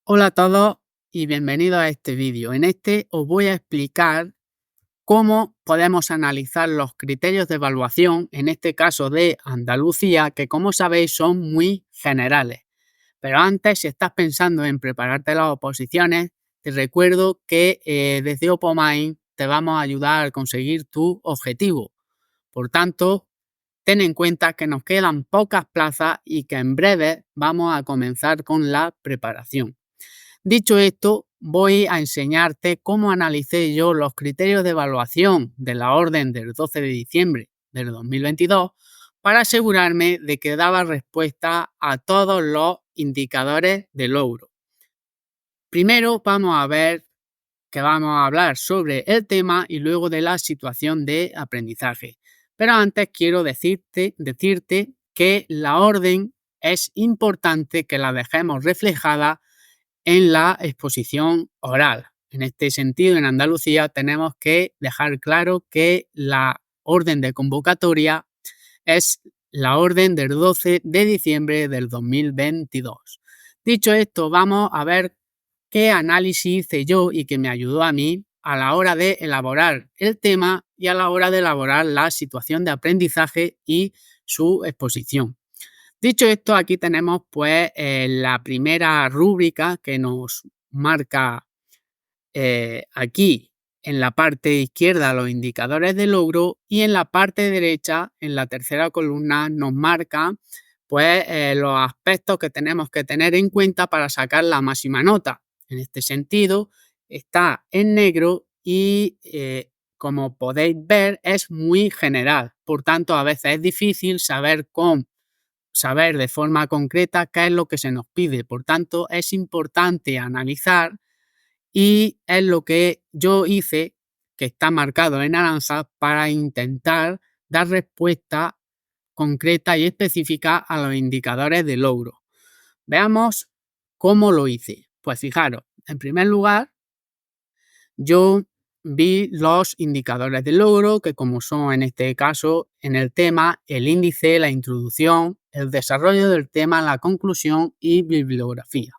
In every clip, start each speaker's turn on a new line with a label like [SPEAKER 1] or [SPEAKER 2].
[SPEAKER 1] Hola a todos y bienvenidos a este vídeo. En este os voy a explicar cómo podemos analizar los criterios de evaluación, en este caso de Andalucía, que como sabéis son muy generales. Pero antes, si estás pensando en prepararte las oposiciones, te recuerdo que desde Opomind te vamos a ayudar a conseguir tu objetivo. Por tanto, ten en cuenta que nos quedan pocas plazas y que en breve vamos a comenzar con la preparación. Dicho esto, voy a enseñarte cómo analicé yo los criterios de evaluación de la orden del 12 de diciembre del 2022 para asegurarme de que daba respuesta a todos los indicadores de logro. Primero vamos a hablar sobre el tema y luego de la situación de aprendizaje. Pero antes quiero decirte que la orden es importante que la dejemos reflejada en la exposición oral. En este sentido, en Andalucía tenemos que dejar claro que la orden de convocatoria es la orden del 12 de diciembre del 2022. Dicho esto, vamos a ver qué análisis hice yo y que me ayudó a mí a la hora de elaborar el tema y a la hora de elaborar la situación de aprendizaje y su exposición. Dicho esto, aquí tenemos pues la primera rúbrica que nos marca aquí en la parte izquierda los indicadores de logro y en la parte derecha, en la tercera columna, nos marca pues los aspectos que tenemos que tener en cuenta para sacar la máxima nota. En este sentido, está en negro y como podéis ver es muy general. Por tanto, a veces es difícil saber de forma concreta qué es lo que se nos pide. Por tanto, es importante analizar y es lo que yo hice, que está marcado en naranja, para intentar dar respuesta concreta y específica a los indicadores de logro. Veamos cómo lo hice. Pues fijaros, en primer lugar, yo vi los indicadores de logro, que como son en este caso en el tema, el índice, la introducción, el desarrollo del tema, la conclusión y bibliografía.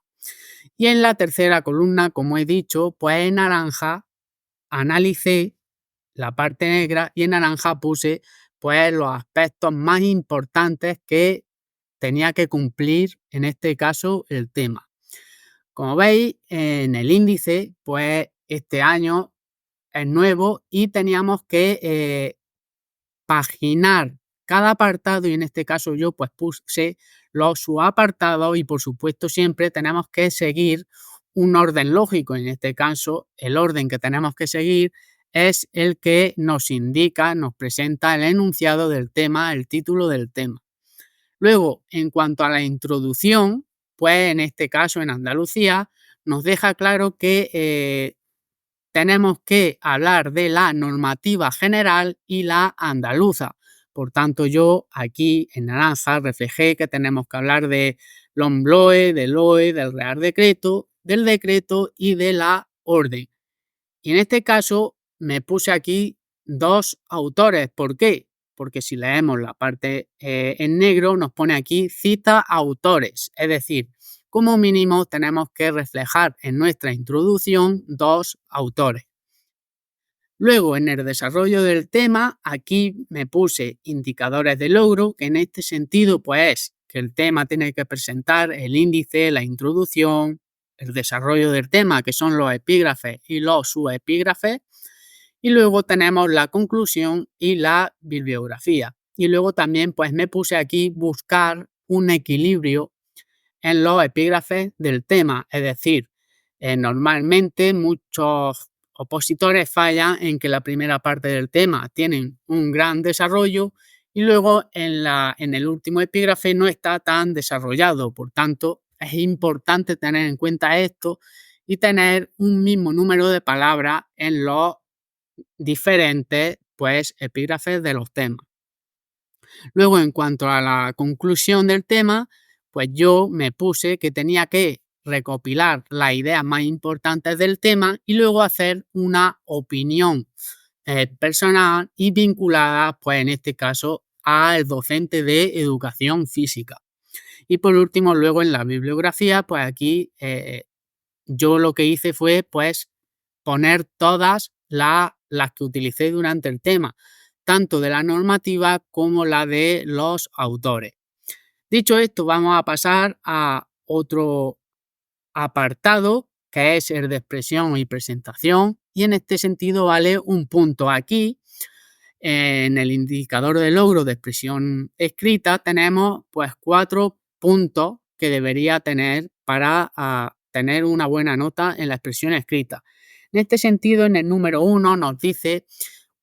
[SPEAKER 1] Y en la tercera columna, como he dicho, pues en naranja analicé la parte negra y en naranja puse pues los aspectos más importantes que tenía que cumplir en este caso el tema. Como veis, en el índice, pues este año es nuevo y teníamos que paginar cada apartado y en este caso yo pues puse los subapartados y por supuesto siempre tenemos que seguir un orden lógico. En este caso el orden que tenemos que seguir es el que nos indica, nos presenta el enunciado del tema, el título del tema. Luego, en cuanto a la introducción, pues en este caso en Andalucía nos deja claro que tenemos que hablar de la normativa general y la andaluza. Por tanto, yo aquí en naranja reflejé que tenemos que hablar de LOMLOE, del LOE, del Real Decreto, del decreto y de la orden. Y en este caso me puse aquí dos autores. ¿Por qué? Porque si leemos la parte en negro nos pone aquí cita autores. Es decir, como mínimo tenemos que reflejar en nuestra introducción dos autores. Luego, en el desarrollo del tema, aquí me puse indicadores de logro, que en este sentido, pues es que el tema tiene que presentar el índice, la introducción, el desarrollo del tema, que son los epígrafes y los subepígrafes, y luego tenemos la conclusión y la bibliografía. Y luego también, pues me puse aquí buscar un equilibrio en los epígrafes del tema, es decir, normalmente muchos opositores fallan en que la primera parte del tema tienen un gran desarrollo y luego en el último epígrafe no está tan desarrollado. Por tanto, es importante tener en cuenta esto y tener un mismo número de palabras en los diferentes epígrafes de los temas. Luego, en cuanto a la conclusión del tema, pues yo me puse que tenía que recopilar las ideas más importantes del tema y luego hacer una opinión personal y vinculada, pues en este caso, al docente de educación física. Y por último, luego en la bibliografía, pues aquí yo lo que hice fue, pues, poner todas las que utilicé durante el tema, tanto de la normativa como la de los autores. Dicho esto, vamos a pasar a otro apartado, que es el de expresión y presentación, y en este sentido vale un punto. Aquí, en el indicador de logro de expresión escrita, tenemos pues 4 puntos que debería tener para tener una buena nota en la expresión escrita. En este sentido, en el número 1 nos dice: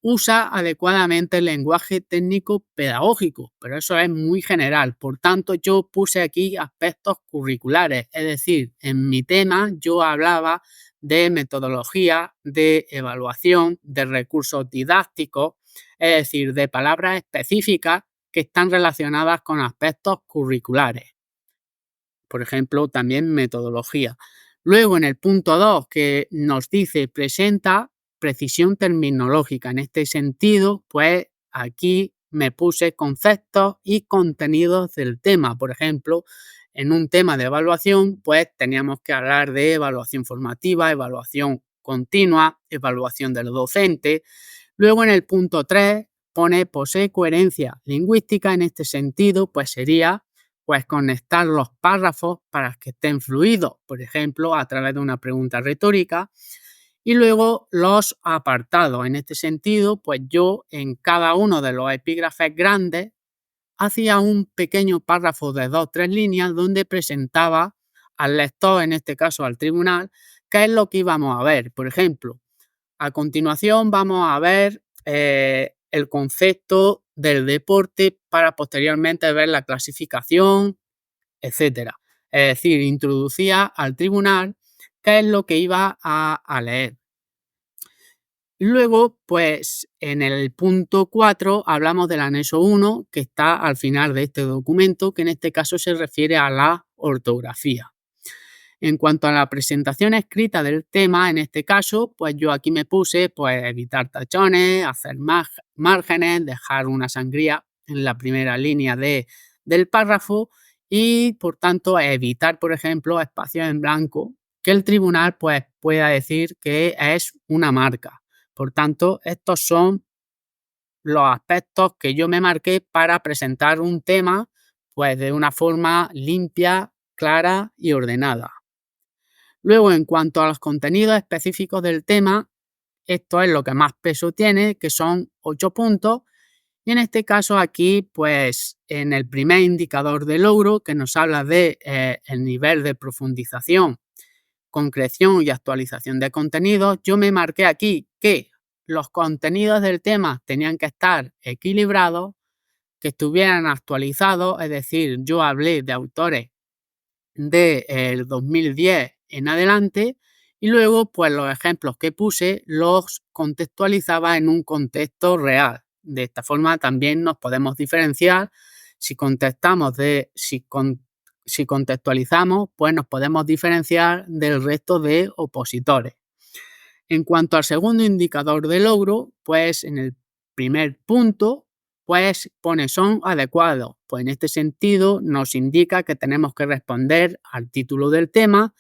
[SPEAKER 1] usa adecuadamente el lenguaje técnico pedagógico, pero eso es muy general. Por tanto, yo puse aquí aspectos curriculares, es decir, en mi tema yo hablaba de metodología, de evaluación, de recursos didácticos, es decir, de palabras específicas que están relacionadas con aspectos curriculares. Por ejemplo, también metodología. Luego, en el punto 2, que nos dice presenta precisión terminológica. En este sentido, pues aquí me puse conceptos y contenidos del tema. Por ejemplo, en un tema de evaluación, pues teníamos que hablar de evaluación formativa, evaluación continua, evaluación del docente. Luego, en el punto 3, posee coherencia lingüística. En este sentido, pues sería pues conectar los párrafos para que estén fluidos, por ejemplo, a través de una pregunta retórica. Y luego los apartados. En este sentido, pues yo en cada uno de los epígrafes grandes hacía un pequeño párrafo de 2 o 3 líneas donde presentaba al lector, en este caso al tribunal, qué es lo que íbamos a ver. Por ejemplo, a continuación vamos a ver el concepto del deporte para posteriormente ver la clasificación, etcétera. Es decir, introducía al tribunal qué es lo que iba a leer. Luego, pues en el punto 4 hablamos del anexo 1, que está al final de este documento, que en este caso se refiere a la ortografía. En cuanto a la presentación escrita del tema, en este caso, pues yo aquí me puse pues evitar tachones, hacer márgenes, dejar una sangría en la primera línea del párrafo y, por tanto, evitar, por ejemplo, espacios en blanco que el tribunal pues pueda decir que es una marca. Por tanto, estos son los aspectos que yo me marqué para presentar un tema pues de una forma limpia, clara y ordenada. Luego, en cuanto a los contenidos específicos del tema, esto es lo que más peso tiene, que son 8 puntos. Y en este caso aquí, pues en el primer indicador de logro, que nos habla de el nivel de profundización, concreción y actualización de contenidos, yo me marqué aquí que los contenidos del tema tenían que estar equilibrados, que estuvieran actualizados, es decir, yo hablé de autores del 2010 en adelante y luego pues los ejemplos que puse los contextualizaba en un contexto real. De esta forma también nos podemos diferenciar si si contextualizamos, pues nos podemos diferenciar del resto de opositores. En cuanto al segundo indicador de logro, pues en el primer punto, pues pone son adecuados. Pues en este sentido nos indica que tenemos que responder al título del tema.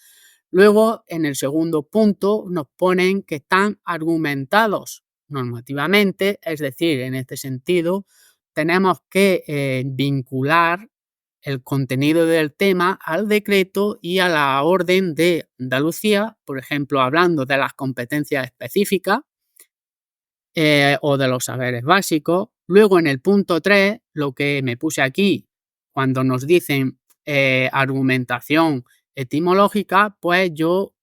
[SPEAKER 1] Luego, en el segundo punto, nos ponen que están argumentados normativamente, es decir, en este sentido, tenemos que vincular el contenido del tema al decreto y a la orden de Andalucía, por ejemplo, hablando de las competencias específicas o de los saberes básicos. Luego, en el punto 3, lo que me puse aquí, cuando nos dicen argumentación etimológica, pues yo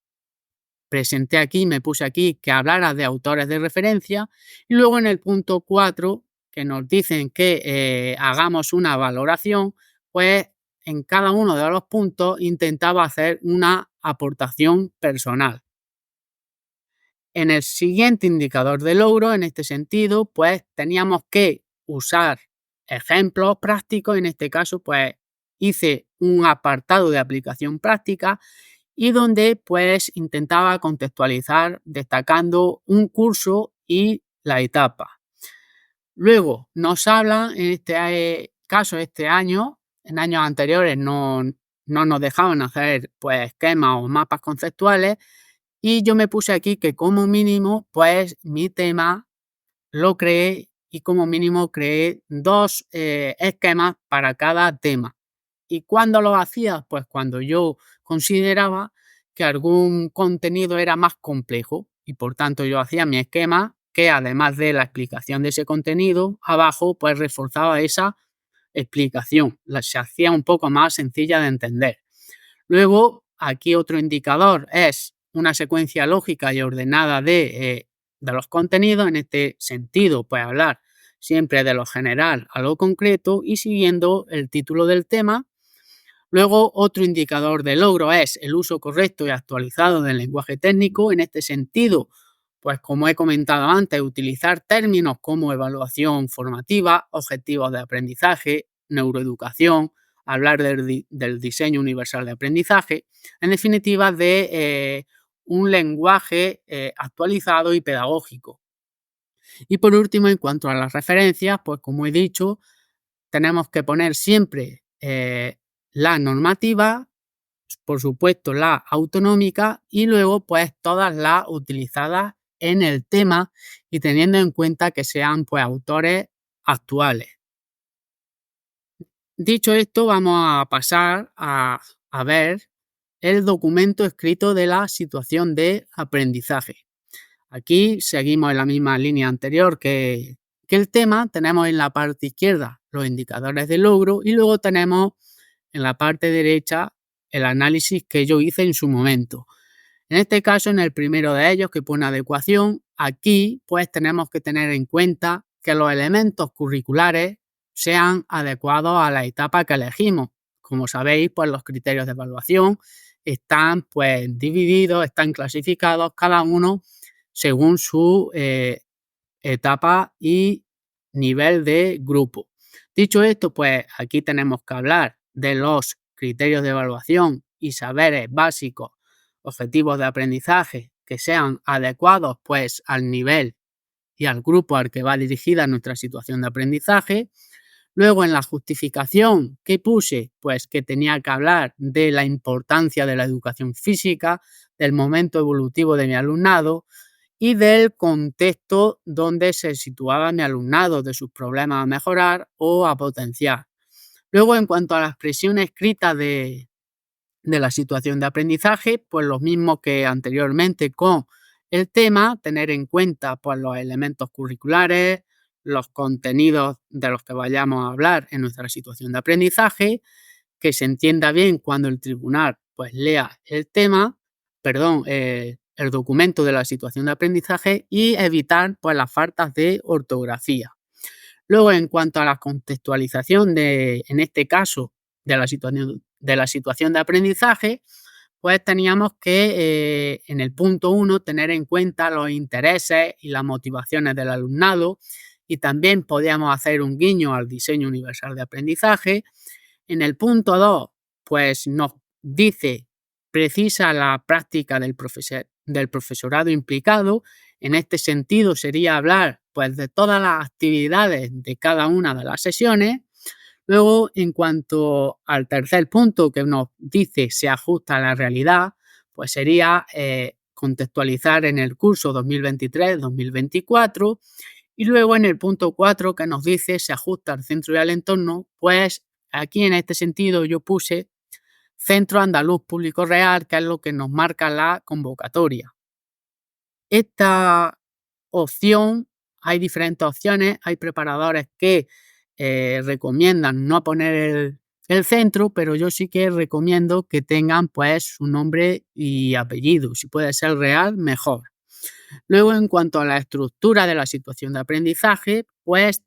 [SPEAKER 1] presenté aquí, me puse aquí que hablara de autores de referencia. Y luego en el punto 4, que nos dicen que hagamos una valoración, pues en cada uno de los puntos intentaba hacer una aportación personal. En el siguiente indicador de logro, en este sentido, pues teníamos que usar ejemplos prácticos. En este caso, pues hice un apartado de aplicación práctica y donde pues intentaba contextualizar destacando un curso y la etapa. Luego nos habla, en este caso, este año, en años anteriores no no nos dejaban hacer pues esquemas o mapas conceptuales, y yo me puse aquí que como mínimo pues mi tema lo creé y como mínimo creé 2 esquemas para cada tema. ¿Y cuándo lo hacía? Pues cuando yo consideraba que algún contenido era más complejo y por tanto yo hacía mi esquema que además de la explicación de ese contenido, abajo pues reforzaba esa explicación, se hacía un poco más sencilla de entender. Luego, aquí otro indicador es una secuencia lógica y ordenada de los contenidos. En este sentido, pues hablar siempre de lo general a lo concreto y siguiendo el título del tema. Luego, otro indicador de logro es el uso correcto y actualizado del lenguaje técnico. En este sentido, pues como he comentado antes, utilizar términos como evaluación formativa, objetivos de aprendizaje, neuroeducación, hablar del diseño universal de aprendizaje, en definitiva de un lenguaje actualizado y pedagógico. Y por último, en cuanto a las referencias, pues como he dicho, tenemos que poner siempre la normativa, por supuesto la autonómica y luego pues todas las utilizadas en el tema y teniendo en cuenta que sean pues autores actuales. Dicho esto, vamos a pasar a ver el documento escrito de la situación de aprendizaje. Aquí seguimos en la misma línea anterior que el tema. Tenemos en la parte izquierda los indicadores de logro y luego tenemos en la parte derecha el análisis que yo hice en su momento. En este caso, en el primero de ellos, que pone adecuación, aquí pues tenemos que tener en cuenta que los elementos curriculares sean adecuados a la etapa que elegimos. Como sabéis, pues los criterios de evaluación están pues divididos, están clasificados cada uno según su etapa y nivel de grupo. Dicho esto, pues aquí tenemos que hablar de los criterios de evaluación y saberes básicos, objetivos de aprendizaje que sean adecuados pues al nivel y al grupo al que va dirigida nuestra situación de aprendizaje. Luego en la justificación que puse, pues que tenía que hablar de la importancia de la educación física, del momento evolutivo de mi alumnado, y del contexto donde se situaba mi alumnado, de sus problemas a mejorar o a potenciar. Luego, en cuanto a la expresión escrita de la situación de aprendizaje, pues lo mismo que anteriormente con el tema, tener en cuenta pues, los elementos curriculares, los contenidos de los que vayamos a hablar en nuestra situación de aprendizaje, que se entienda bien cuando el tribunal pues lea el tema, perdón, el documento de la situación de aprendizaje y evitar pues las faltas de ortografía. Luego, en cuanto a la contextualización en este caso, de la situación de aprendizaje, pues teníamos que en el punto 1 tener en cuenta los intereses y las motivaciones del alumnado y también podíamos hacer un guiño al diseño universal de aprendizaje. En el punto 2, pues nos dice, precisa la práctica del profesorado implicado. En este sentido sería hablar pues de todas las actividades de cada una de las sesiones. Luego, en cuanto al tercer punto que nos dice se ajusta a la realidad, pues sería contextualizar en el curso 2023-2024. Y luego en el punto 4 que nos dice se ajusta al centro y al entorno, pues aquí en este sentido yo puse Centro Andaluz Público Real, que es lo que nos marca la convocatoria. Esta opción, hay diferentes opciones, hay preparadores que recomiendan no poner el centro, pero yo sí que recomiendo que tengan pues su nombre y apellido, si puede ser real, mejor. Luego, en cuanto a la estructura de la situación de aprendizaje, pues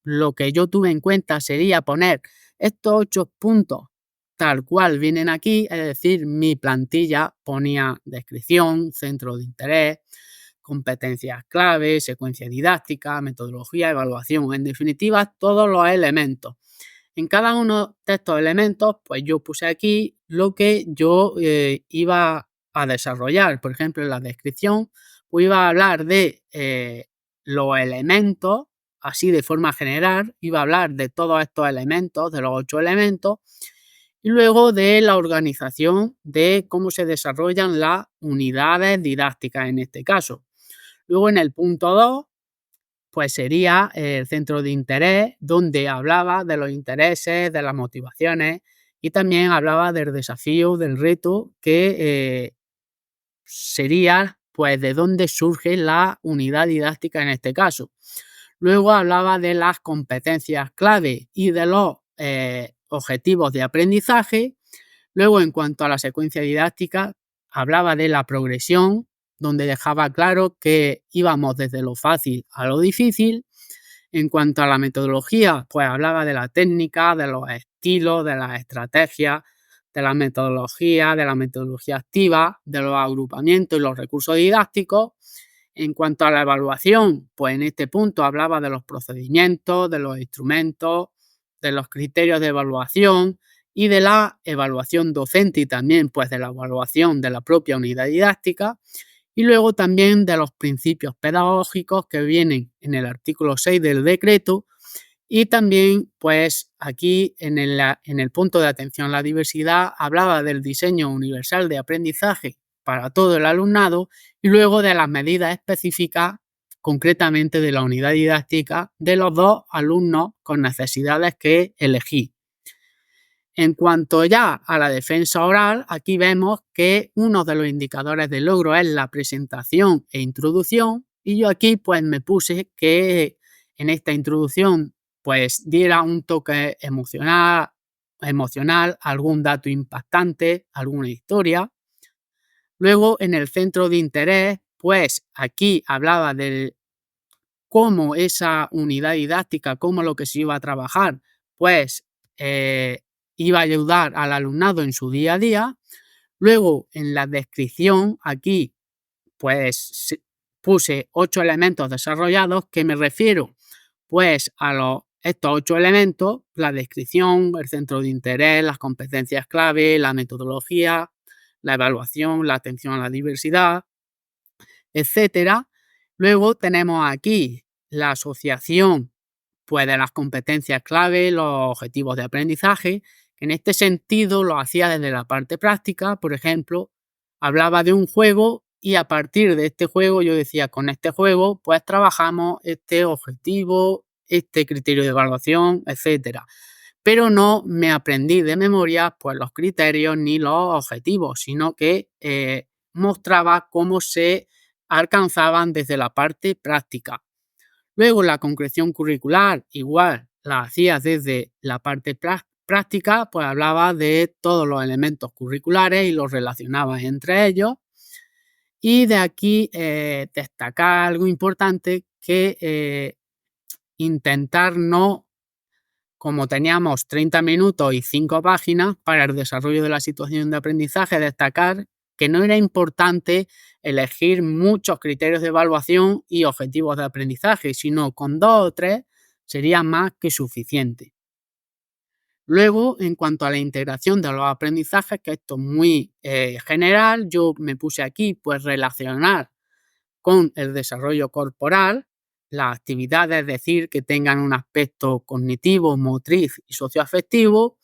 [SPEAKER 1] lo que yo tuve en cuenta sería poner estos 8 puntos tal cual vienen aquí, es decir, mi plantilla ponía descripción, centro de interés, competencias clave, secuencia didáctica, metodología, evaluación, en definitiva, todos los elementos. En cada uno de estos elementos, pues yo puse aquí lo que yo iba a desarrollar. Por ejemplo, en la descripción, pues iba a hablar de los elementos, así de forma general, iba a hablar de todos estos elementos, de los 8 elementos, y luego de la organización de cómo se desarrollan las unidades didácticas en este caso. Luego en el punto 2, pues sería el centro de interés, donde hablaba de los intereses, de las motivaciones y también hablaba del desafío, del reto que sería pues de dónde surge la unidad didáctica en este caso. Luego hablaba de las competencias clave y de los objetivos de aprendizaje. Luego, en cuanto a la secuencia didáctica, hablaba de la progresión, donde dejaba claro que íbamos desde lo fácil a lo difícil. En cuanto a la metodología, pues hablaba de la técnica, de los estilos, de las estrategias, de la metodología activa, de los agrupamientos y los recursos didácticos. En cuanto a la evaluación, pues en este punto hablaba de los procedimientos, de los instrumentos, de los criterios de evaluación y de la evaluación docente y también pues de la evaluación de la propia unidad didáctica. Y luego también de los principios pedagógicos que vienen en el artículo 6 del decreto y también pues aquí en el punto de atención a la diversidad hablaba del diseño universal de aprendizaje para todo el alumnado y luego de las medidas específicas concretamente de la unidad didáctica de los 2 alumnos con necesidades que elegí. En cuanto ya a la defensa oral, aquí vemos que uno de los indicadores de logro es la presentación e introducción y yo aquí pues me puse que en esta introducción pues diera un toque emocional, algún dato impactante, alguna historia. Luego en el centro de interés pues aquí hablaba de cómo esa unidad didáctica, cómo lo que se iba a trabajar pues iba a ayudar al alumnado en su día a día. Luego, en la descripción, aquí, pues puse 8 elementos desarrollados que me refiero, pues, a estos 8 elementos, la descripción, el centro de interés, las competencias clave, la metodología, la evaluación, la atención a la diversidad, etcétera. Luego tenemos aquí la asociación pues de las competencias clave, los objetivos de aprendizaje. En este sentido lo hacía desde la parte práctica, por ejemplo, hablaba de un juego y a partir de este juego yo decía, con este juego pues trabajamos este objetivo, este criterio de evaluación, etcétera. Pero no me aprendí de memoria pues los criterios ni los objetivos, sino que mostraba cómo se alcanzaban desde la parte práctica. Luego la concreción curricular, igual la hacía desde la parte práctica, pues hablaba de todos los elementos curriculares y los relacionaba entre ellos. Y de aquí destacar algo importante que intentar no, como teníamos 30 minutos y 5 páginas para el desarrollo de la situación de aprendizaje, destacar que no era importante elegir muchos criterios de evaluación y objetivos de aprendizaje, sino con 2 o 3 sería más que suficiente. Luego, en cuanto a la integración de los aprendizajes, que esto es muy general, yo me puse aquí pues relacionar con el desarrollo corporal, las actividades, es decir, que tengan un aspecto cognitivo, motriz y socioafectivo.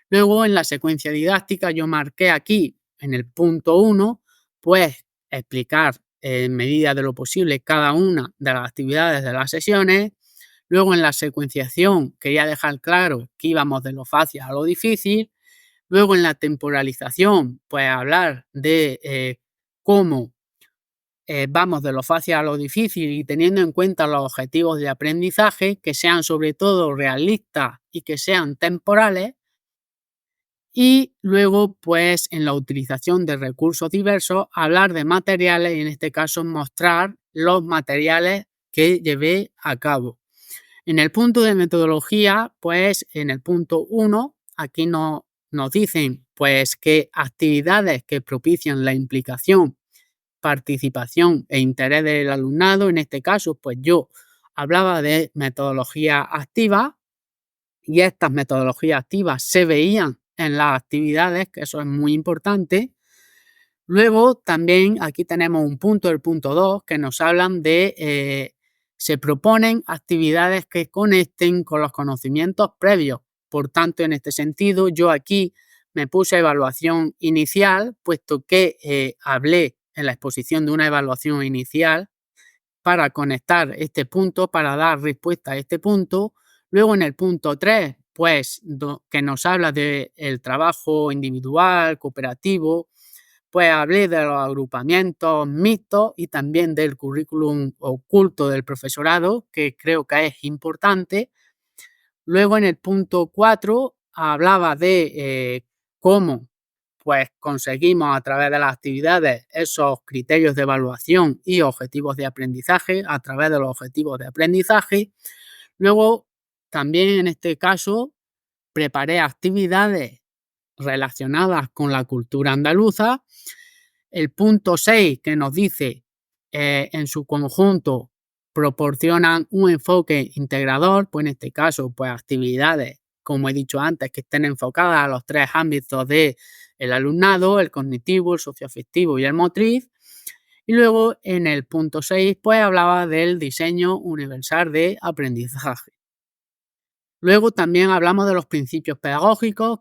[SPEAKER 1] Luego, en la secuencia didáctica, yo marqué aquí, en el punto 1, pues explicar en medida de lo posible cada una de las actividades de las sesiones. Luego, en la secuenciación, quería dejar claro que íbamos de lo fácil a lo difícil. Luego, en la temporalización, pues hablar de cómo vamos de lo fácil a lo difícil y teniendo en cuenta los objetivos de aprendizaje, que sean sobre todo realistas y que sean temporales. Y luego, pues, en la utilización de recursos diversos, hablar de materiales y en este caso mostrar los materiales que llevé a cabo. En el punto de metodología, pues, en el punto 1, aquí nos dicen, pues, que actividades que propician la implicación, participación e interés del alumnado, en este caso, pues yo hablaba de metodología activa y estas metodologías activas se veían en las actividades, que eso es muy importante. Luego también aquí tenemos un punto, el punto 2, que nos hablan de, se proponen actividades que conecten con los conocimientos previos. Por tanto, en este sentido, yo aquí me puse evaluación inicial, puesto que hablé en la exposición de una evaluación inicial para conectar este punto, para dar respuesta a este punto. Luego en el punto 3, pues que nos habla del trabajo individual, cooperativo, pues hablé de los agrupamientos mixtos y también del currículum oculto del profesorado, que creo que es importante. Luego en el punto 4 hablaba de cómo pues conseguimos a través de las actividades esos criterios de evaluación y objetivos de aprendizaje a través de los objetivos de aprendizaje. Luego, también en este caso, preparé actividades relacionadas con la cultura andaluza. El punto 6 que nos dice en su conjunto proporcionan un enfoque integrador, pues en este caso, pues actividades, como he dicho antes, que estén enfocadas a los 3 ámbitos del alumnado, el cognitivo, el socioafectivo y el motriz. Y luego en el punto 6, pues hablaba del diseño universal de aprendizaje. Luego también hablamos de los principios pedagógicos,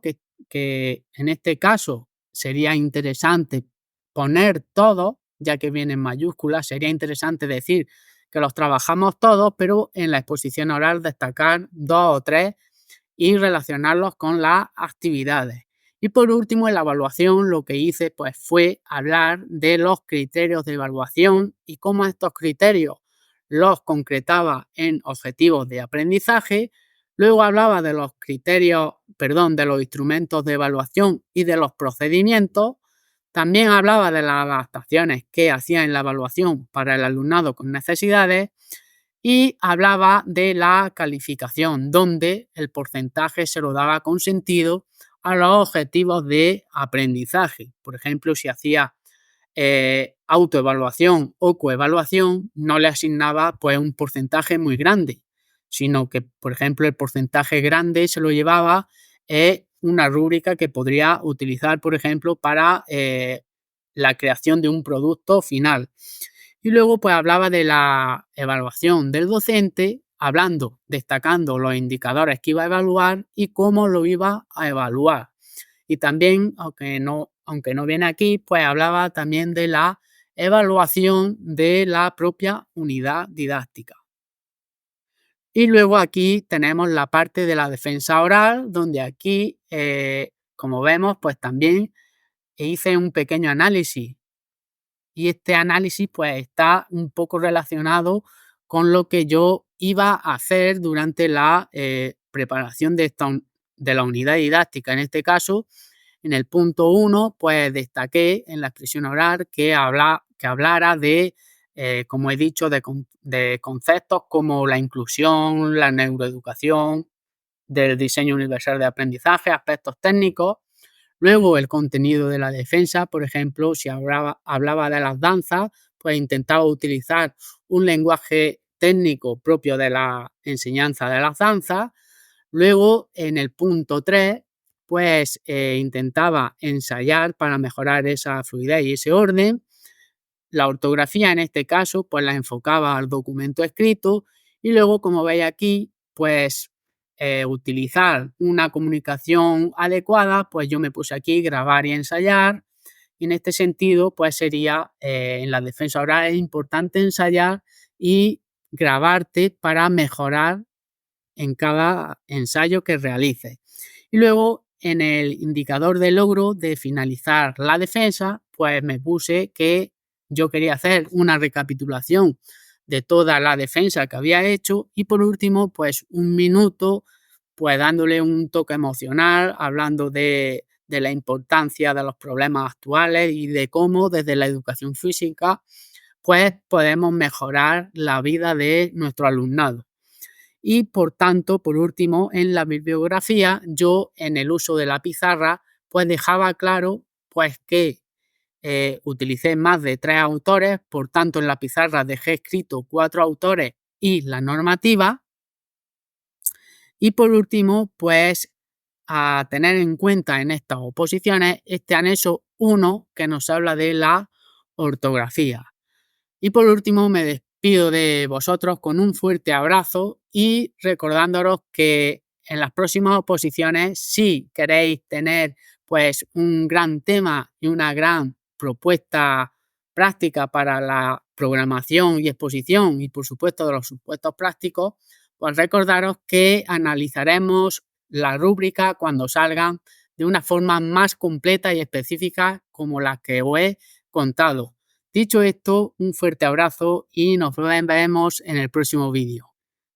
[SPEAKER 1] que en este caso sería interesante poner todos, ya que viene en mayúsculas, sería interesante decir que los trabajamos todos, pero en la exposición oral destacar 2 o 3 y relacionarlos con las actividades. Y por último, en la evaluación lo que hice pues fue hablar de los criterios de evaluación y cómo estos criterios los concretaba en objetivos de aprendizaje. Luego hablaba de los criterios, de los instrumentos de evaluación y de los procedimientos. También hablaba de las adaptaciones que hacía en la evaluación para el alumnado con necesidades y hablaba de la calificación, donde el porcentaje se lo daba con sentido a los objetivos de aprendizaje. Por ejemplo, si hacía autoevaluación o coevaluación, no le asignaba pues un porcentaje muy grande, sino que, por ejemplo, el porcentaje grande se lo llevaba una rúbrica que podría utilizar, por ejemplo, para la creación de un producto final. Y luego pues hablaba de la evaluación del docente, destacando los indicadores que iba a evaluar y cómo lo iba a evaluar. Y también, aunque no viene aquí, pues hablaba también de la evaluación de la propia unidad didáctica. Y luego aquí tenemos la parte de la defensa oral, donde aquí, como vemos, pues también hice un pequeño análisis. Y este análisis pues está un poco relacionado con lo que yo iba a hacer durante la preparación de la unidad didáctica. En este caso, en el punto 1, pues destaqué en la expresión oral que hablara de, como he dicho, de conceptos como la inclusión, la neuroeducación, del diseño universal de aprendizaje, aspectos técnicos. Luego el contenido de la defensa, por ejemplo, si hablaba de las danzas, pues intentaba utilizar un lenguaje técnico propio de la enseñanza de las danzas. Luego, en el punto 3, pues intentaba ensayar para mejorar esa fluidez y ese orden. La ortografía, en este caso, pues la enfocaba al documento escrito y luego, como veis aquí, pues utilizar una comunicación adecuada, pues yo me puse aquí grabar y ensayar. Y en este sentido, pues sería en la defensa oral es importante ensayar y grabarte para mejorar en cada ensayo que realices. Y luego en el indicador de logro de finalizar la defensa, pues me puse que yo quería hacer una recapitulación de toda la defensa que había hecho y por último, pues un minuto, pues dándole un toque emocional, hablando de la importancia de los problemas actuales y de cómo desde la educación física, pues podemos mejorar la vida de nuestro alumnado. Y por tanto, por último, en la bibliografía, yo en el uso de la pizarra, pues dejaba claro pues que utilicé más de 3 autores, por tanto en la pizarra dejé escrito 4 autores y la normativa. Y por último, pues a tener en cuenta en estas oposiciones este anexo 1 que nos habla de la ortografía. Y por último, me despido de vosotros con un fuerte abrazo y recordándoos que en las próximas oposiciones, si queréis tener pues un gran tema y una gran propuesta práctica para la programación y exposición y por supuesto de los supuestos prácticos, pues recordaros que analizaremos la rúbrica cuando salgan de una forma más completa y específica como la que os he contado. Dicho esto, un fuerte abrazo y nos vemos en el próximo vídeo.